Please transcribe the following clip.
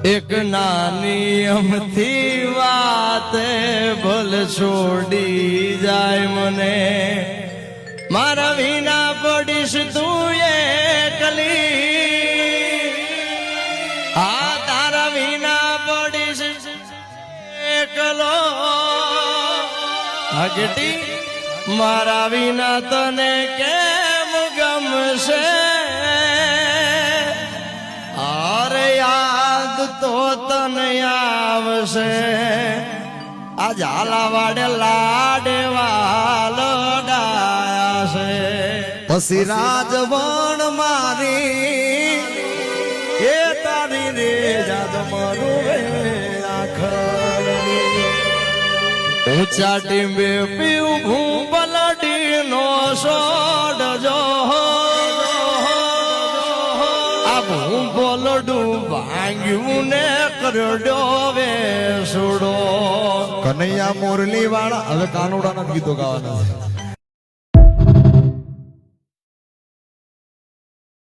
એક નાની અમથી વાત ભલ છોડી જાય મને મારા વિના પડીશ તું એકલી આ તારા વિના પડીશ એકલો હગટી મારા વિના તને કેમ ગમશે તો તને આવશે આ ઝાલાવાડે લાડેવાલો ડાયા છે પછી રાજવણ મારી એ તારી રે જાદ મારું આખરી ઊંચા ટીંબે પીવું પલટી નો સોડજો બોલડું ભાંગ્યું ને કરડો વેસડો કનૈયા મોરલી વાળા હવે કાનોડા ના ગીતો ગાવાના છે.